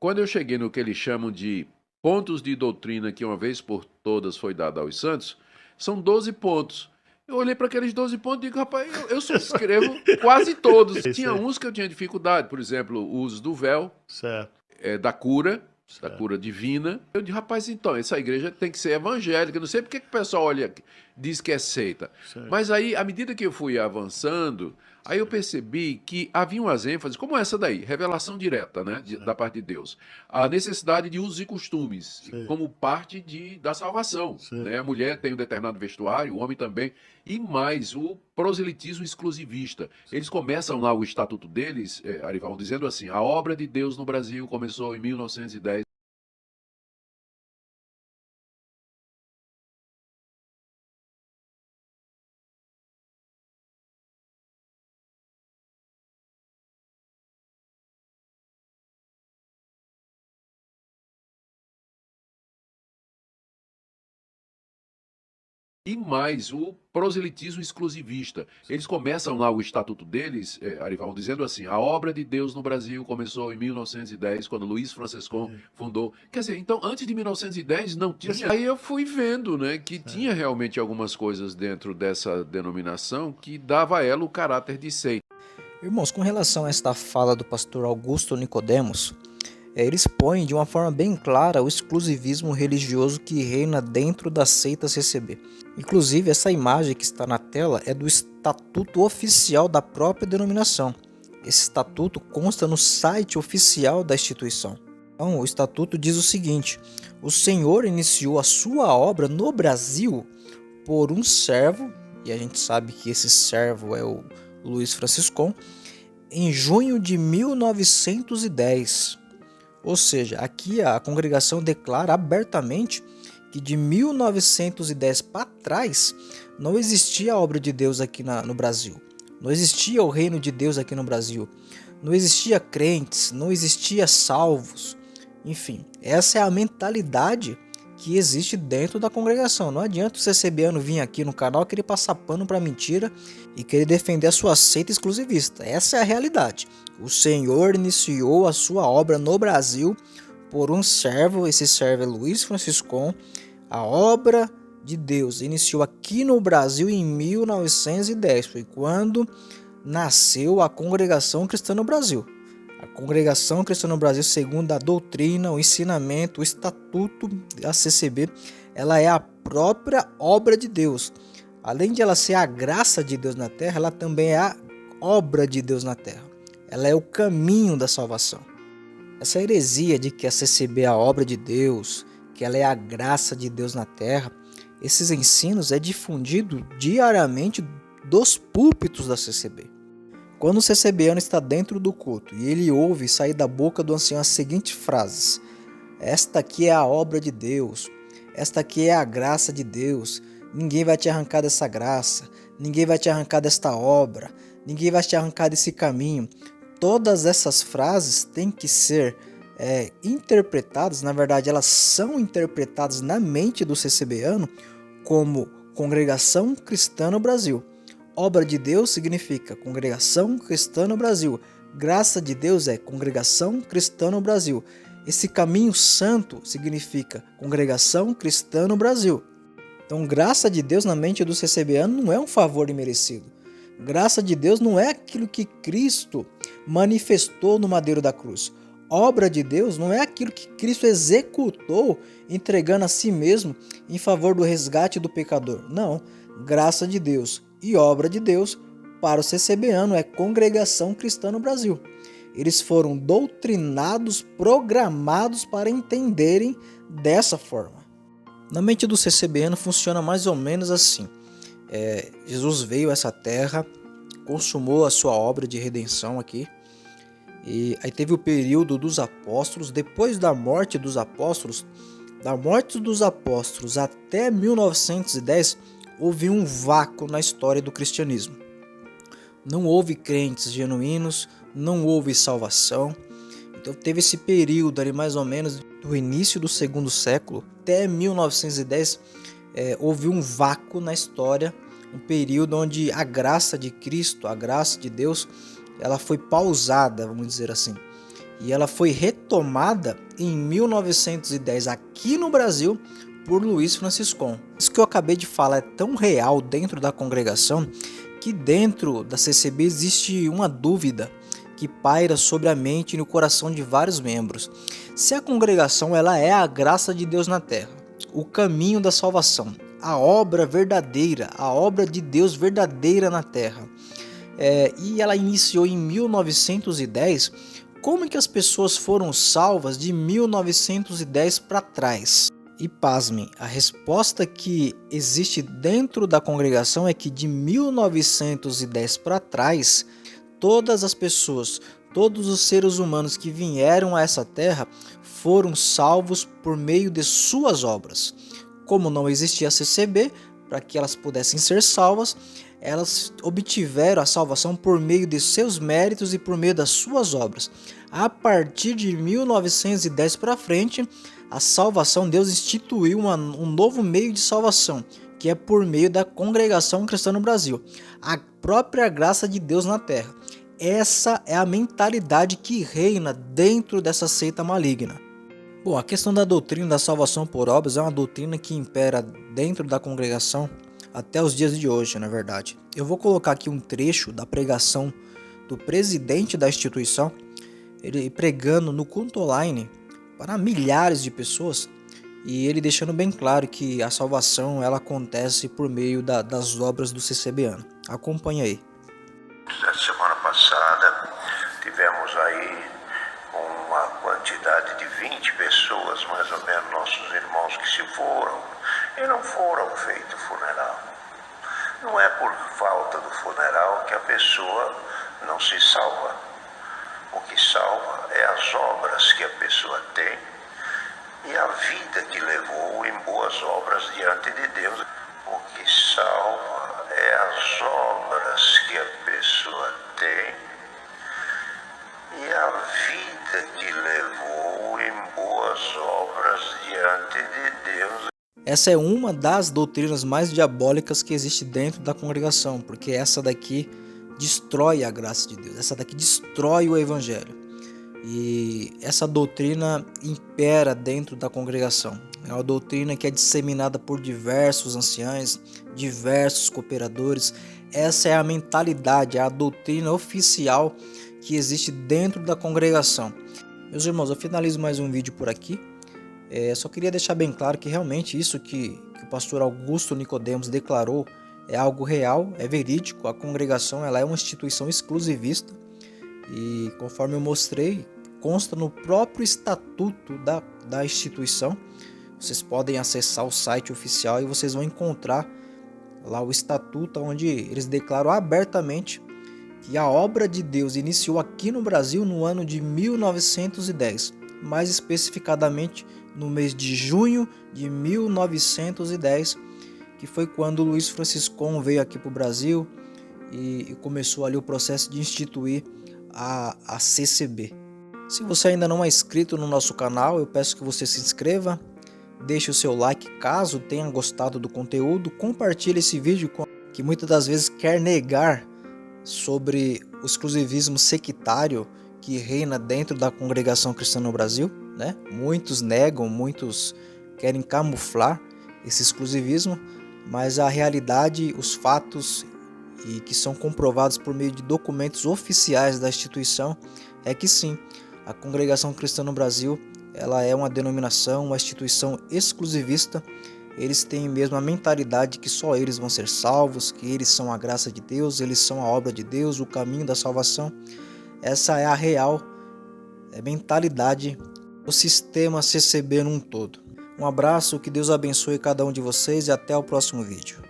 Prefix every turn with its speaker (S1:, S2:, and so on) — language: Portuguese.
S1: quando eu cheguei no que eles chamam de pontos de doutrina que uma vez por todas foi dado aos santos, são 12 pontos. Eu olhei para aqueles 12 pontos e digo, rapaz, eu subscrevo quase todos.
S2: Isso
S1: Tinha
S2: aí.
S1: uns que eu tinha dificuldade, por exemplo, o uso do véu,
S2: Certo,
S1: da
S2: certo.
S1: cura divina. Eu disse, rapaz, então, essa igreja tem que ser evangélica. Eu não sei porque que o pessoal olha, diz que é seita.
S2: Certo.
S1: Mas aí, à medida que eu fui avançando, aí eu percebi que havia umas ênfases, como essa daí, revelação direta, né, da parte de Deus. A necessidade de usos e costumes,
S2: Sim,
S1: como parte da salvação.
S2: sim.
S1: Né? A mulher tem um determinado vestuário, o homem também. E mais, o proselitismo exclusivista. Eles começam lá o estatuto deles, Arival, dizendo assim: a obra de Deus no Brasil começou em 1910. E mais, o proselitismo exclusivista. Eles começam lá o estatuto deles, Arival, dizendo assim: a obra de Deus no Brasil começou em 1910, quando Luiz Franciscon
S2: Sim.
S1: fundou. Quer dizer, então, antes de 1910 não tinha. Aí eu fui vendo, né, que tinha
S2: Certo.
S1: realmente algumas coisas dentro dessa denominação que dava a ela o caráter de seita.
S3: Irmãos, com relação a esta fala do pastor Augusto Nicodemos, ele expõe de uma forma bem clara o exclusivismo religioso que reina dentro das seitas CCB. Inclusive, essa imagem que está na tela é do estatuto oficial da própria denominação. Esse estatuto consta no site oficial da instituição. Então, o estatuto diz o seguinte: o Senhor iniciou a sua obra no Brasil por um servo, e a gente sabe que esse servo é o Luiz Franciscon, em junho de 1910. Ou seja, aqui a congregação declara abertamente que de 1910 para trás não existia a obra de Deus aqui no Brasil. Não existia o reino de Deus aqui no Brasil. Não existia crentes, não existia salvos. Enfim, essa é a mentalidade que existe dentro da congregação. Não adianta o CCBano vir aqui no canal querer passar pano para mentira e querer defender a sua seita exclusivista. Essa é a realidade. O Senhor iniciou a sua obra no Brasil por um servo, esse servo é Luiz Franciscon. A obra de Deus iniciou aqui no Brasil em 1910, foi quando nasceu a Congregação Cristã no Brasil. A Congregação Cristã no Brasil, segundo a doutrina, o ensinamento, o estatuto da CCB, ela é a própria obra de Deus. Além de ela ser a graça de Deus na terra, ela também é a obra de Deus na terra. Ela é o caminho da salvação. Essa heresia de que a CCB é a obra de Deus, que ela é a graça de Deus na terra, esses ensinos é difundido diariamente dos púlpitos da CCB. Quando o CCBano está dentro do culto e ele ouve sair da boca do ancião as seguintes frases: esta aqui é a obra de Deus, esta aqui é a graça de Deus, ninguém vai te arrancar dessa graça, ninguém vai te arrancar desta obra, ninguém vai te arrancar desse caminho. Todas essas frases têm que ser interpretadas, na verdade elas são interpretadas na mente do CCBano como Congregação Cristã no Brasil. Obra de Deus significa Congregação Cristã no Brasil. Graça de Deus é Congregação Cristã no Brasil. Esse caminho santo significa Congregação Cristã no Brasil. Então, graça de Deus na mente do CCBano não é um favor imerecido. Graça de Deus não é aquilo que Cristo manifestou no madeiro da cruz. Obra de Deus não é aquilo que Cristo executou entregando a si mesmo em favor do resgate do pecador. Não, graça de Deus e obra de Deus para o CCBano é Congregação Cristã no Brasil. Eles foram doutrinados, programados para entenderem dessa forma. Na mente do CCBano funciona mais ou menos assim. Jesus veio a essa terra, consumou a sua obra de redenção aqui, e aí teve o período dos apóstolos. Depois da morte dos apóstolos até 1910, houve um vácuo na história do cristianismo. Não houve crentes genuínos, não houve salvação. Então teve esse período ali mais ou menos do início do segundo século até 1910, houve um vácuo na história, um período onde a graça de Cristo, a graça de Deus, ela foi pausada, vamos dizer assim. e ela foi retomada em 1910 aqui no Brasil por Luiz Franciscon. Isso que eu acabei de falar é tão real dentro da congregação que dentro da CCB existe uma dúvida que paira sobre a mente e no coração de vários membros. Se a congregação ela é a graça de Deus na terra, o caminho da salvação, a obra verdadeira, a obra de Deus verdadeira na terra, e ela iniciou em 1910, como que as pessoas foram salvas de 1910 para trás? E pasmem, a resposta que existe dentro da congregação é que de 1910 para trás, todas as pessoas, todos os seres humanos que vieram a essa terra foram salvos por meio de suas obras. Como não existia a CCB, para que elas pudessem ser salvas, elas obtiveram a salvação por meio de seus méritos e por meio das suas obras. A partir de 1910 para frente, a salvação, Deus instituiu um novo meio de salvação, que é por meio da congregação cristã no Brasil, a própria graça de Deus na terra. Essa é a mentalidade que reina dentro dessa seita maligna. Bom, a questão da doutrina da salvação por obras é uma doutrina que impera dentro da congregação até os dias de hoje, na verdade. Eu vou colocar aqui um trecho da pregação do presidente da instituição, ele pregando no culto online para milhares de pessoas, e ele deixando bem claro que a salvação ela acontece por meio das obras do CCBano. Acompanha aí.
S2: Semana passada tivemos aí uma quantidade de 20 pessoas, mais ou menos, nossos irmãos que se foram e não foram feito funeral. Não é por falta do funeral que a pessoa não se salva. O que salva é as obras que a pessoa tem e a vida que levou em boas obras diante de Deus. O que salva é as obras que a pessoa tem e a vida que levou em boas obras diante de Deus.
S3: Essa é uma das doutrinas mais diabólicas que existe dentro da congregação, porque essa daqui destrói a graça de Deus, essa daqui destrói o evangelho. E essa doutrina impera dentro da congregação. É uma doutrina que é disseminada por diversos anciães, diversos cooperadores. Essa é a mentalidade, é a doutrina oficial que existe dentro da congregação. Meus irmãos, eu finalizo mais um vídeo por aqui. Só queria deixar bem claro que realmente isso que o pastor Augusto Nicodemos declarou é algo real, é verídico. A congregação ela é uma instituição exclusivista e, conforme eu mostrei, consta no próprio estatuto da instituição. Vocês podem acessar o site oficial e vocês vão encontrar lá o estatuto onde eles declaram abertamente que a obra de Deus iniciou aqui no Brasil no ano de 1910, mais especificadamente no mês de junho de 1910, que foi quando Luiz Franciscon veio aqui para o Brasil e começou ali o processo de instituir a CCB. Se você ainda não é inscrito no nosso canal, eu peço que você se inscreva, deixe o seu like caso tenha gostado do conteúdo, compartilhe esse vídeo com que muitas das vezes quer negar sobre o exclusivismo sectário que reina dentro da congregação cristã no Brasil, né? Muitos negam, muitos querem camuflar esse exclusivismo, mas a realidade, os fatos e que são comprovados por meio de documentos oficiais da instituição é que sim, a congregação cristã no Brasil ela é uma denominação, uma instituição exclusivista. Eles têm mesmo a mentalidade que só eles vão ser salvos, que eles são a graça de Deus, eles são a obra de Deus, o caminho da salvação. Essa é a real mentalidade do sistema CCB num todo. Um abraço, que Deus abençoe cada um de vocês e até o próximo vídeo.